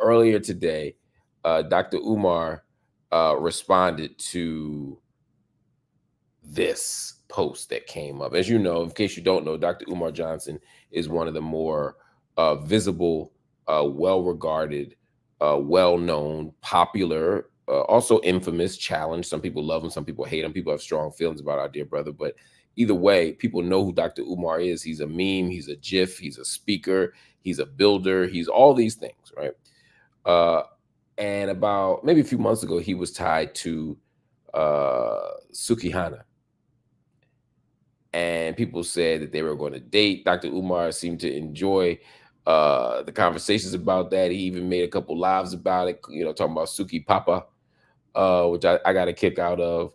Earlier today, Dr. Umar responded to this post that came up. As you know, in case you don't know, Dr. Umar Johnson is one of the more visible, well-regarded, well-known, popular, also infamous, challenged. Some people love him, some people hate him. People have strong feelings about our dear brother, but either way, people know who Dr. Umar is. He's a meme, he's a GIF, he's a speaker, he's a builder, he's all these things, right? Uh, and about maybe a few months ago, he was tied to Sukihana, and people said that they were going to date. Dr. Umar seemed to enjoy the conversations about that. He even made a couple lives about it, talking about Suki Papa, which I got a kick out of.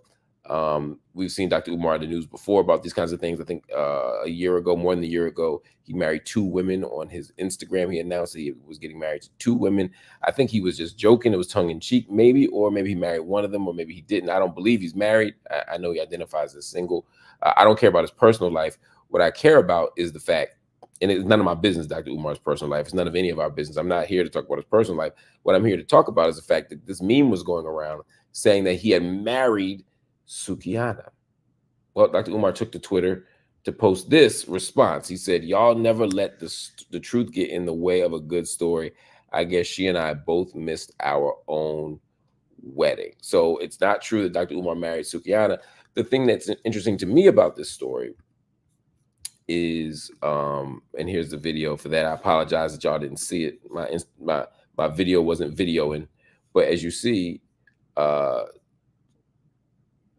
We've seen Dr. Umar in the news before about these kinds of things. I think a year ago, more than a year ago, he married 2 women on his Instagram. He announced that he was getting married to 2 women. I think he was just joking. It was tongue in cheek, maybe, or maybe he married one of them, or maybe he didn't. I don't believe he's married. I know he identifies as single. I don't care about his personal life. What I care about is the fact, and it's none of my business, Dr. Umar's personal life. It's none of any of our business. I'm not here to talk about his personal life. What I'm here to talk about is the fact that this meme was going around saying that he had married Sukihana. Well, Dr. Umar took to Twitter to post this response. He said, "Y'all never let the truth get in the way of a good story. I guess she and I both missed our own wedding." So it's not true that Dr. Umar married Sukihana. The thing that's interesting to me about this story is, and here's the video for that. I apologize that y'all didn't see it. My video wasn't videoing, but as you see,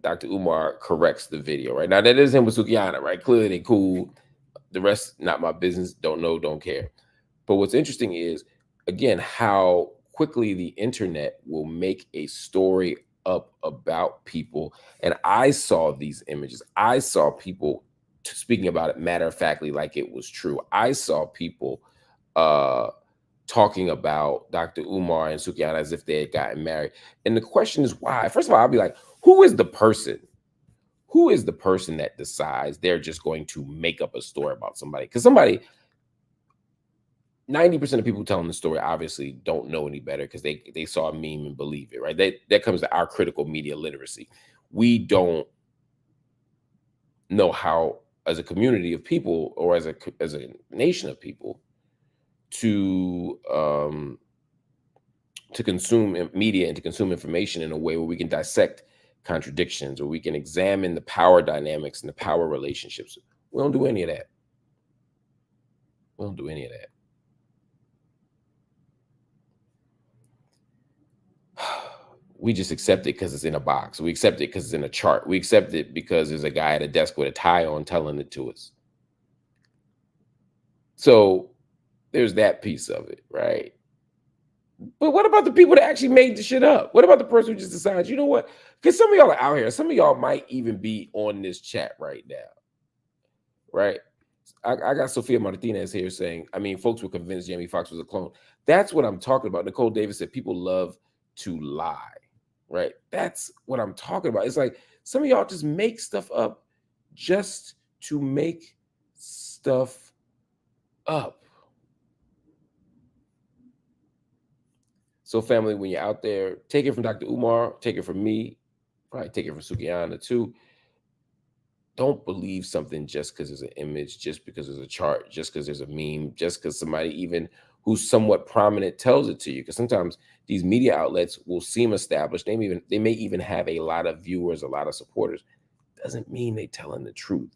Dr. Umar corrects the video. Right now, that is him with Sukihana. Right, clearly they cool. The rest, not my business. Don't know, don't care. But what's interesting is, again, how quickly the internet will make a story up about people. And I saw these images. I saw people speaking about it matter-of-factly like it was true. I saw people talking about Dr. Umar and Sukihana as if they had gotten married. And the question is why? First of all, I'll be like, who is the person? Who is the person that decides they're just going to make up a story about somebody? Because 90% of people telling the story obviously don't know any better because they saw a meme and believe it, right? That comes to our critical media literacy. We don't know how, as a community of people or as a nation of people, to consume media and to consume information in a way where we can dissect contradictions, or we can examine the power dynamics and the power relationships. We don't do any of that. We don't do any of that. We just accept it because it's in a box. We accept it because it's in a chart. We accept it because there's a guy at a desk with a tie on telling it to us. So there's that piece of it, right? But what about the people that actually made the shit up? What about the person who just decides, you know what? Because some of y'all are out here. Some of y'all might even be on this chat right now, right? I got Sofia Martinez here saying, I mean, folks were convinced Jamie Foxx was a clone. That's what I'm talking about. Nicole Davis said people love to lie, right? That's what I'm talking about. It's like some of y'all just make stuff up just to make stuff up. So family, when you're out there, take it from Dr. Umar, take it from me, probably take it from Sukihana too. Don't believe something just because there's an image, just because there's a chart, just because there's a meme, just because somebody even who's somewhat prominent tells it to you. Because sometimes these media outlets will seem established. They may even have a lot of viewers, a lot of supporters. Doesn't mean they're telling the truth.